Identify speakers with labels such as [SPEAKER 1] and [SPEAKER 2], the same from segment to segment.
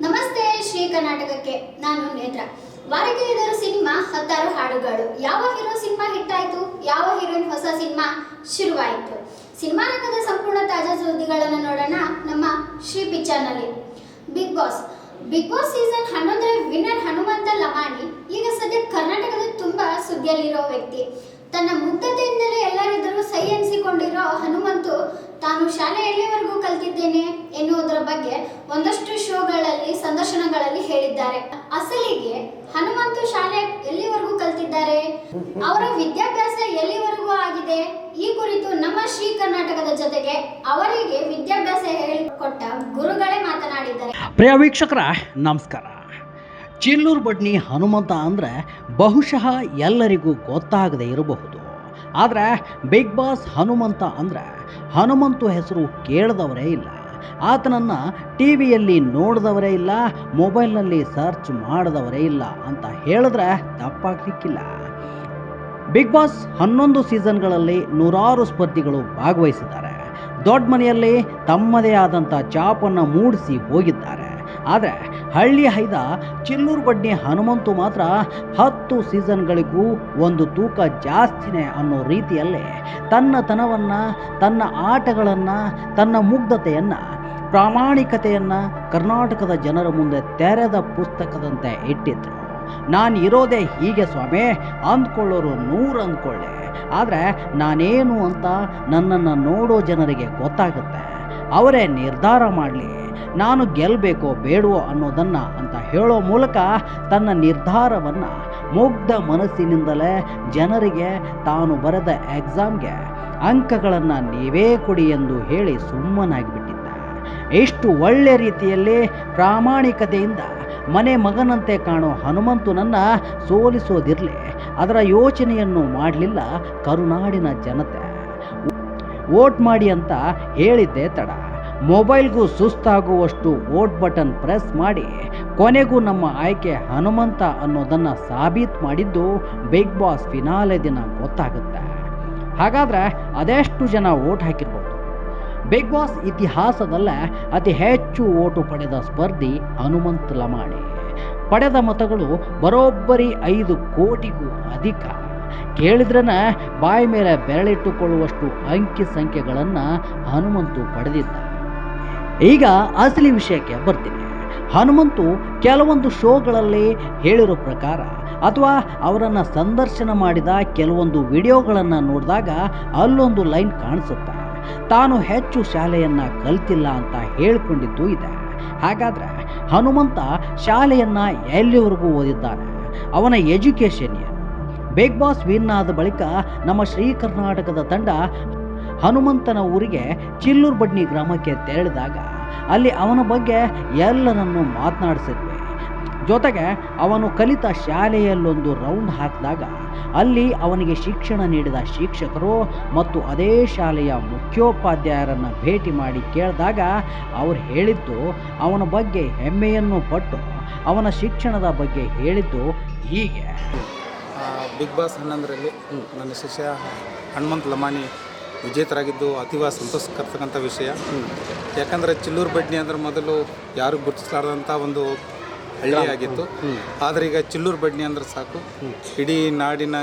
[SPEAKER 1] ನಮಸ್ತೆ ಶ್ರೀ ಕರ್ನಾಟಕಕ್ಕೆ. ನಾನು ನೇತ್ರ. ವಾರಕ್ಕೆ ಇದರ ಸಿನಿಮಾ 16 ಹಾಡುಗಳು. ಯಾವ ಹೀರೋ ಸಿನಿಮಾ ಹಿಟ್ ಆಯಿತು, ಯಾವ ಹೀರೋಯಿನ್ ಹೊಸ ಸಿನಿಮಾ ಶುರುವಾಯಿತು, ಸಿನಿಮಾ ರಂಗದ ಸಂಪೂರ್ಣ ತಾಜಾ ಸುದ್ದಿಗಳನ್ನು ನೋಡೋಣ ನಮ್ಮ ಶ್ರೀ ಪಿಕ್ಚರ್ನಲ್ಲಿ. ಬಿಗ್ ಬಾಸ್ ಸೀಸನ್ 11ರ ವಿನ್ನರ್ ಹನುಮಂತ ಲಮಾಣಿ ಈಗ ಸದ್ಯ ಕರ್ನಾಟಕದ ತುಂಬಾ ಸುದ್ದಿಯಲ್ಲಿರೋ ವ್ಯಕ್ತಿ. ತನ್ನ ಮುಗ್ಧತೆಯಿಂದಲೇ ಎಲ್ಲರಿದ್ದರೂ ಸೈ ಎನಿಸಿಕೊಂಡಿರೋ ಹನುಮಂತು ತಾನು ಶಾಲೆ ಎಲ್ಲಿವರೆಗೂ ಕಲ್ತಿದ್ದೇನೆ ಎನ್ನುವುದರ ಬಗ್ಗೆ ಒಂದಷ್ಟು ಶೋಗಳಲ್ಲಿ ಸಂದರ್ಶನಗಳಲ್ಲಿ ಹೇಳಿದ್ದಾರೆ. ಅಸಲಿಗೆ ಹನುಮಂತು ಶಾಲೆ ಎಲ್ಲಿವರೆಗೂ ಕಲ್ತಿದ್ದಾರೆ, ಅವರ ವಿದ್ಯಾಭ್ಯಾಸ ಎಲ್ಲಿವರೆಗೂ ಆಗಿದೆ, ಈ ಕುರಿತು ನಮ್ಮ ಶ್ರೀ ಕರ್ನಾಟಕದ ಜೊತೆಗೆ ಅವರಿಗೆ ವಿದ್ಯಾಭ್ಯಾಸ ಹೇಳಿಕೊಟ್ಟ ಗುರುಗಳೇ ಮಾತನಾಡಿದ್ದಾರೆ.
[SPEAKER 2] ಪ್ರಿಯ ವೀಕ್ಷಕರ ನಮಸ್ಕಾರ. ಚಿಲ್ಲೂರು ಬಡ್ನಿ ಹನುಮಂತ ಅಂದರೆ ಬಹುಶಃ ಎಲ್ಲರಿಗೂ ಗೊತ್ತಾಗದೇ ಇರಬಹುದು. ಆದರೆ ಬಿಗ್ ಬಾಸ್ ಹನುಮಂತ ಅಂದರೆ ಹನುಮಂತು ಹೆಸರು ಕೇಳಿದವರೇ ಇಲ್ಲ, ಆತನನ್ನು ಟಿ ವಿಯಲ್ಲಿ ನೋಡಿದವರೇ ಇಲ್ಲ, ಮೊಬೈಲ್ನಲ್ಲಿ ಸರ್ಚ್ ಮಾಡಿದವರೇ ಇಲ್ಲ ಅಂತ ಹೇಳಿದ್ರೆ ತಪ್ಪಾಗಲಿಕ್ಕಿಲ್ಲ. ಬಿಗ್ ಬಾಸ್ 11 ಸೀಸನ್ಗಳಲ್ಲಿ ನೂರಾರು ಸ್ಪರ್ಧಿಗಳು ಭಾಗವಹಿಸಿದ್ದಾರೆ. ದೊಡ್ಡ ಮನೆಯಲ್ಲಿ ತಮ್ಮದೇ ಆದಂಥ ಚಾಪನ್ನು ಮೂಡಿಸಿ ಹೋಗಿದ್ದಾರೆ. ಆದರೆ ಹಳ್ಳಿ ಹೈದ ಚಿಲ್ಲೂರು ಬಡ್ನಿ ಹನುಮಂತು ಮಾತ್ರ 10 ಸೀಸನ್ಗಳಿಗೂ ಒಂದು ತೂಕ ಜಾಸ್ತಿನೇ ಅನ್ನೋ ರೀತಿಯಲ್ಲೇ ತನ್ನತನವನ್ನು, ತನ್ನ ಆಟಗಳನ್ನು, ತನ್ನ ಮುಗ್ಧತೆಯನ್ನು, ಪ್ರಾಮಾಣಿಕತೆಯನ್ನು ಕರ್ನಾಟಕದ ಜನರ ಮುಂದೆ ತೆರೆದ ಪುಸ್ತಕದಂತೆ ಇಟ್ಟಿದ್ರು. ನಾನು ಇರೋದೇ ಹೀಗೆ ಸ್ವಾಮಿ ಅಂದ್ಕೊಳ್ಳೋರು 100 ಅಂದ್ಕೊಳ್ಳಿ, ಆದರೆ ನಾನೇನು ಅಂತ ನನ್ನನ್ನು ನೋಡೋ ಜನರಿಗೆ ಗೊತ್ತಾಗುತ್ತೆ. ಅವರೇ ನಿರ್ಧಾರ ಮಾಡಲಿ ನಾನು ಗೆಲ್ಲಬೇಕೋ ಬೇಡವೋ ಅನ್ನೋದನ್ನು ಅಂತ ಹೇಳೋ ಮೂಲಕ ತನ್ನ ನಿರ್ಧಾರವನ್ನು ಮುಗ್ಧ ಮನಸ್ಸಿನಿಂದಲೇ ಜನರಿಗೆ ತಾನು ಬರೆದ ಎಕ್ಸಾಮ್ಗೆ ಅಂಕಗಳನ್ನು ನೀವೇ ಕೊಡಿ ಎಂದು ಹೇಳಿ ಸುಮ್ಮನಾಗಿಬಿಟ್ಟಿದ್ದ. ಎಷ್ಟು ಒಳ್ಳೆ ರೀತಿಯಲ್ಲಿ ಪ್ರಾಮಾಣಿಕತೆಯಿಂದ ಮನೆ ಮಗನಂತೆ ಕಾಣೋ ಹನುಮಂತನನ್ನು ಸೋಲಿಸೋದಿರಲಿ, ಅದರ ಯೋಚನೆಯನ್ನು ಮಾಡಲಿಲ್ಲ ಕರುನಾಡಿನ ಜನತೆ. ವೋಟ್ ಮಾಡಿ ಅಂತ ಹೇಳಿದ್ದೇ ತಡ, ಮೊಬೈಲ್ಗೂ ಸುಸ್ತಾಗುವಷ್ಟು ವೋಟ್ ಬಟನ್ ಪ್ರೆಸ್ ಮಾಡಿ ಕೊನೆಗೂ ನಮ್ಮ ಆಯ್ಕೆ ಹನುಮಂತ ಅನ್ನೋದನ್ನು ಸಾಬೀತು ಮಾಡಿದ್ದು ಬಿಗ್ ಬಾಸ್ ಫಿನಾಲೆ ದಿನ ಗೊತ್ತಾಗುತ್ತೆ. ಹಾಗಾದರೆ ಅದೆಷ್ಟು ಜನ ವೋಟ್ ಹಾಕಿರ್ಬೋದು? ಬಿಗ್ ಬಾಸ್ ಇತಿಹಾಸದಲ್ಲೇ ಅತಿ ಹೆಚ್ಚು ಓಟು ಪಡೆದ ಸ್ಪರ್ಧಿ ಹನುಮಂತ ಲಮಾಣಿ. ಪಡೆದ ಮತಗಳು ಬರೋಬ್ಬರಿ 5 ಕೋಟಿಗೂ ಅಧಿಕ. ಕೇಳಿದ್ರೇ ಬಾಯಿ ಮೇಲೆ ಬೆರಳಿಟ್ಟುಕೊಳ್ಳುವಷ್ಟು ಅಂಕಿ ಸಂಖ್ಯೆಗಳನ್ನು ಹನುಮಂತು ಪಡೆದಿದ್ದ. ಈಗ ಅಸಲಿ ವಿಷಯಕ್ಕೆ ಬರ್ತೀನಿ. ಹನುಮಂತು ಕೆಲವೊಂದು ಶೋಗಳಲ್ಲಿ ಹೇಳಿರೋ ಪ್ರಕಾರ ಅಥವಾ ಅವರನ್ನು ಸಂದರ್ಶನ ಮಾಡಿದ ಕೆಲವೊಂದು ವಿಡಿಯೋಗಳನ್ನು ನೋಡಿದಾಗ ಅಲ್ಲೊಂದು ಲೈನ್ ಕಾಣಿಸುತ್ತೆ. ತಾನು ಹೆಚ್ಚು ಶಾಲೆಯನ್ನು ಕಲ್ತಿಲ್ಲ ಅಂತ ಹೇಳ್ಕೊಂಡಿದ್ದು ಇದೆ. ಹಾಗಾದರೆ ಹನುಮಂತ ಶಾಲೆಯನ್ನು ಎಲ್ಲಿವರೆಗೂ ಓದಿದ್ದಾನೆ? ಅವನ ಎಜುಕೇಷನ್ ಏನು? ಬಿಗ್ ಬಾಸ್ ವಿನ್ ಆದ ಬಳಿಕ ನಮ್ಮ ಶ್ರೀ ಕರ್ನಾಟಕದ ತಂಡ ಹನುಮಂತನ ಊರಿಗೆ ಚಿಲ್ಲೂರು ಬಡ್ನಿ ಗ್ರಾಮಕ್ಕೆ ತೆರಳಿದಾಗ ಅಲ್ಲಿ ಅವನ ಬಗ್ಗೆ ಎಲ್ಲರನ್ನು ಮಾತನಾಡಿಸಿದ್ವಿ. ಜೊತೆಗೆ ಅವನು ಕಲಿತ ಶಾಲೆಯಲ್ಲೊಂದು ರೌಂಡ್ ಹಾಕಿದಾಗ ಅಲ್ಲಿ ಅವನಿಗೆ ಶಿಕ್ಷಣ ನೀಡಿದ ಶಿಕ್ಷಕರು ಮತ್ತು ಅದೇ ಶಾಲೆಯ ಮುಖ್ಯೋಪಾಧ್ಯಾಯರನ್ನು ಭೇಟಿ ಮಾಡಿ ಕೇಳಿದಾಗ ಅವರು ಹೇಳಿದ್ದು ಅವನ ಬಗ್ಗೆ ಹೆಮ್ಮೆಯನ್ನು ಪಟ್ಟು ಅವನ ಶಿಕ್ಷಣದ ಬಗ್ಗೆ ಹೇಳಿದ್ದು ಹೀಗೆ.
[SPEAKER 3] ಬಿಗ್ ಬಾಸ್ 11ರಲ್ಲಿ ನನ್ನ ಶಿಷ್ಯ ಹನುಮಂತ ಲಮಾಣಿ ವಿಜೇತರಾಗಿದ್ದು ಅತೀವ ಸಂತೋಷಕರ್ತಕ್ಕಂಥ ವಿಷಯ. ಯಾಕಂದರೆ ಚಿಲ್ಲೂರು ಬಡ್ನಿ ಅಂದರೆ ಮೊದಲು ಯಾರು ಗುರುತಿಸಲಾರದಂಥ ಒಂದು ಹಳ್ಳಿಯಾಗಿತ್ತು. ಆದರೆ ಈಗ ಚಿಲ್ಲೂರು ಬಡ್ನಿ ಅಂದ್ರೆ ಸಾಕು, ಇಡೀ ನಾಡಿನ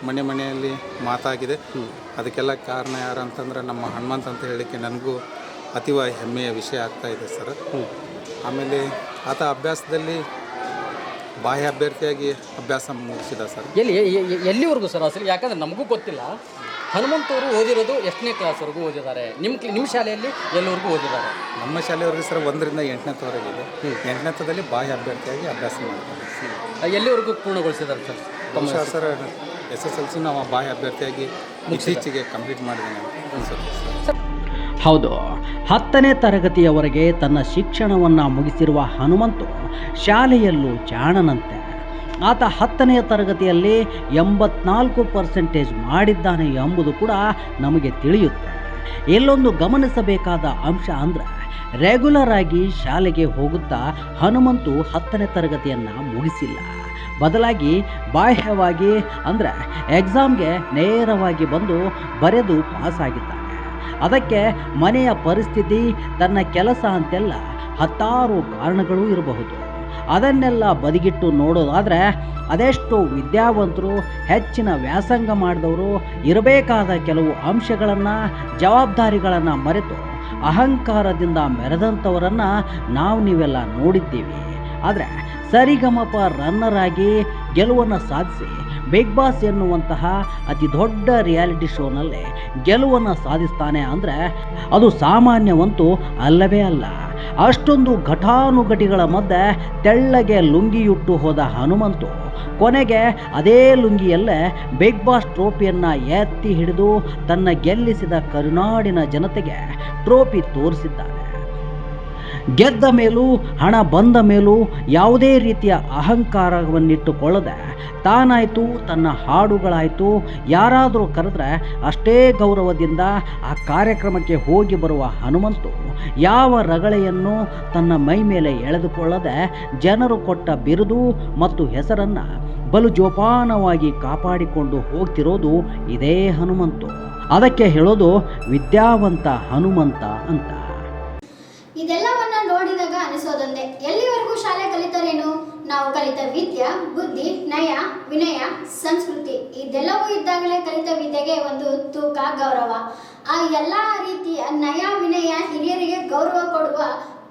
[SPEAKER 3] ಮನೆ ಮನೆಯಲ್ಲಿ ಮಾತಾಗಿದೆ. ಅದಕ್ಕೆಲ್ಲ ಕಾರಣ ಯಾರು ಅಂತಂದರೆ ನಮ್ಮ ಹನುಮಂತ ಅಂತ ಹೇಳಲಿಕ್ಕೆ ನನಗೂ ಅತೀವ ಹೆಮ್ಮೆಯ ವಿಷಯ ಆಗ್ತಾಯಿದೆ ಸರ್. ಆಮೇಲೆ ಆತ ಅಭ್ಯಾಸದಲ್ಲಿ ಬಾಹ್ಯ ಅಭ್ಯರ್ಥಿಯಾಗಿ ಅಭ್ಯಾಸ ಮುಗಿಸಿದ ಸರ್.
[SPEAKER 4] ಎಲ್ಲಿವರೆಗೂ ಸರ್ ಅಸಲು? ಯಾಕಂದರೆ ನಮಗೂ ಗೊತ್ತಿಲ್ಲ. ಹನುಮಂತವರು ಓದಿರೋದು ಎಷ್ಟನೇ ಕ್ಲಾಸ್ವರೆಗೂ ಓದಿದ್ದಾರೆ? ನಿಮ್ಮ ಶಾಲೆಯಲ್ಲಿ ಎಲ್ಲಿವರೆಗೂ ಓದಿದ್ದಾರೆ?
[SPEAKER 3] ನಮ್ಮ ಶಾಲೆಯವರೆಗೂ ಸರ್ 1ರಿಂದ 8ನೇವರೆಗಿದೆ. 8ನೇದಲ್ಲಿ ಬಾಹ್ಯ ಅಭ್ಯರ್ಥಿಯಾಗಿ ಅಭ್ಯಾಸ ಮಾಡ್ತಾರೆ.
[SPEAKER 4] ಎಲ್ಲಿವರೆಗೂ ಪೂರ್ಣಗೊಳಿಸಿದ್ದಾರೆ ಸರ್?
[SPEAKER 3] ಬಹುಶಃ ಸರ್ SSLC ನಾವು ಬಾಹ್ಯ ಅಭ್ಯರ್ಥಿಯಾಗಿ ಇತ್ತೀಚೆಗೆ ಕಂಪ್ಲೀಟ್ ಮಾಡಿದ್ದೇನೆ ಅನಿಸುತ್ತೆ.
[SPEAKER 2] ಹೌದು, 10ನೇ ತರಗತಿಯವರೆಗೆ ತನ್ನ ಶಿಕ್ಷಣವನ್ನು ಮುಗಿಸಿರುವ ಹನುಮಂತು ಶಾಲೆಯಲ್ಲೂ ಜಾಣನಂತೆ. ಆತ 10ನೇ ತರಗತಿಯಲ್ಲಿ 84% ಮಾಡಿದ್ದಾನೆ ಎಂಬುದು ಕೂಡ ನಮಗೆ ತಿಳಿಯುತ್ತೆ. ಎಲ್ಲೊಂದು ಗಮನಿಸಬೇಕಾದ ಅಂಶ ಅಂದರೆ ರೆಗ್ಯುಲರ್ ಆಗಿ ಶಾಲೆಗೆ ಹೋಗುತ್ತಾ ಹನುಮಂತು 10ನೇ ತರಗತಿಯನ್ನು ಮುಗಿಸಿಲ್ಲ. ಬದಲಾಗಿ ಬಾಹ್ಯವಾಗಿ ಅಂದರೆ ಎಕ್ಸಾಮ್ಗೆ ನೇರವಾಗಿ ಬಂದು ಬರೆದು ಪಾಸಾಗಿದ್ದಾನೆ. ಅದಕ್ಕೆ ಮನೆಯ ಪರಿಸ್ಥಿತಿ, ತನ್ನ ಕೆಲಸ ಅಂತೆಲ್ಲ ಹತ್ತಾರು ಕಾರಣಗಳೂ ಇರಬಹುದು. ಅದನ್ನೆಲ್ಲ ಬದಿಗಿಟ್ಟು ನೋಡೋದಾದರೆ ಅದೆಷ್ಟೋ ವಿದ್ಯಾವಂತರು, ಹೆಚ್ಚಿನ ವ್ಯಾಸಂಗ ಮಾಡಿದವರು ಇರಬೇಕಾದ ಕೆಲವು ಅಂಶಗಳನ್ನು, ಜವಾಬ್ದಾರಿಗಳನ್ನು ಮರೆತು ಅಹಂಕಾರದಿಂದ ಮೆರೆದಂಥವರನ್ನು ನೀವೆಲ್ಲ ನೋಡಿದ್ದೀವಿ. ಆದರೆ ಸರಿಗಮಪ ರನ್ನರ್ ಆಗಿ ಗೆಲುವನ್ನು ಸಾಧಿಸಿ ಬಿಗ್ ಬಾಸ್ ಎನ್ನುವಂತಹ ಅತಿ ದೊಡ್ಡ ರಿಯಾಲಿಟಿ ಶೋನಲ್ಲಿ ಗೆಲುವನ್ನು ಸಾಧಿಸ್ತಾನೆ ಅಂದರೆ ಅದು ಸಾಮಾನ್ಯವಂತೂ ಅಲ್ಲವೇ ಅಲ್ಲ. ಅಷ್ಟೊಂದು ಘಟಾನುಘಟಿಗಳ ಮಧ್ಯೆ ತೆಳ್ಳಗೆ ಲುಂಗಿಯುಟ್ಟು ಹೋದ ಹನುಮಂತು ಕೊನೆಗೆ ಅದೇ ಲುಂಗಿಯಲ್ಲೇ ಬಿಗ್ ಬಾಸ್ ಟ್ರೋಫಿಯನ್ನು ಎತ್ತಿ ಹಿಡಿದು ತನ್ನ ಗೆಲ್ಲಿಸಿದ ಕರುನಾಡಿನ ಜನತೆಗೆ ಟ್ರೋಫಿ ತೋರಿಸಿದ್ದಾನೆ. ಗೆದ್ದ ಮೇಲೂ, ಹಣ ಬಂದ ಮೇಲೂ ಯಾವುದೇ ರೀತಿಯ ಅಹಂಕಾರವನ್ನಿಟ್ಟುಕೊಳ್ಳದೆ ತಾನಾಯಿತು, ತನ್ನ ಹಾಡುಗಳಾಯಿತು, ಯಾರಾದರೂ ಕರೆದ್ರೆ ಅಷ್ಟೇ ಗೌರವದಿಂದ ಆ ಕಾರ್ಯಕ್ರಮಕ್ಕೆ ಹೋಗಿ ಬರುವ ಹನುಮಂತು ಯಾವ ರಗಳೆಯನ್ನು ತನ್ನ ಮೈ ಮೇಲೆ ಎಳೆದುಕೊಳ್ಳದೆ ಜನರು ಕೊಟ್ಟ ಬಿರುದು ಮತ್ತು ಹೆಸರನ್ನು ಬಲು ಜೋಪಾನವಾಗಿ ಕಾಪಾಡಿಕೊಂಡು ಹೋಗ್ತಿರೋದು ಇದೇ ಹನುಮಂತು. ಅದಕ್ಕೆ ಹೇಳೋದು ವಿದ್ಯಾವಂತ ಹನುಮಂತ ಅಂತ.
[SPEAKER 1] ಇದೆಲ್ಲವನ್ನ ನೋಡಿದಾಗ ಅನಿಸೋದೊಂದೇ, ಎಲ್ಲಿವರೆಗೂ ಶಾಲೆ ಕಲಿತರೇನು? ನಾವು ಕಲಿತ ವಿದ್ಯೆ, ಬುದ್ಧಿ, ನಯ, ವಿನಯ, ಸಂಸ್ಕೃತಿ ಇದೆಲ್ಲವೂ ಇದ್ದಾಗಲೇ ಕಲಿತ ವಿದ್ಯೆಗೆ ಒಂದು ತೂಕ, ಗೌರವ. ಆ ಎಲ್ಲ ರೀತಿಯ ನಯ, ವಿನಯ, ಹಿರಿಯರಿಗೆ ಗೌರವ ಕೊಡುವ,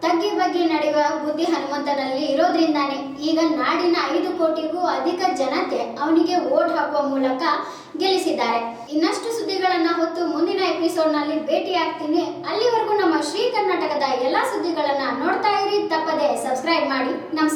[SPEAKER 1] ತಗ್ಗಿ ಬಗ್ಗೆ ನಡೆಯುವ ಬುದ್ಧಿ ಹನುಮಂತನಲ್ಲಿ ಇರೋದ್ರಿಂದಾನೆ ಈಗ ನಾಡಿನ 5 ಕೋಟಿಗೂ ಅಧಿಕ ಜನತೆ ಅವನಿಗೆ ವೋಟ್ ಹಾಕುವ ಮೂಲಕ ಗೆಲ್ಲಿಸಿದ್ದಾರೆ. ಇನ್ನಷ್ಟು ಸುದ್ದಿಗಳನ್ನು ಹೊತ್ತು ಮುಂದಿನ ಎಪಿಸೋಡ್ನಲ್ಲಿ ಭೇಟಿಯಾಗ್ತೀನಿ. ಅಲ್ಲಿವರೆಗೂ ನಮ್ಮ ಶ್ರೀ ಕರ್ನಾಟಕದ ಎಲ್ಲ ಸುದ್ದಿಗಳನ್ನು ನೋಡ್ತಾ ಇರಿ, ತಪ್ಪದೆ ಸಬ್ಸ್ಕ್ರೈಬ್ ಮಾಡಿ. ನಮಸ್ಕಾರ.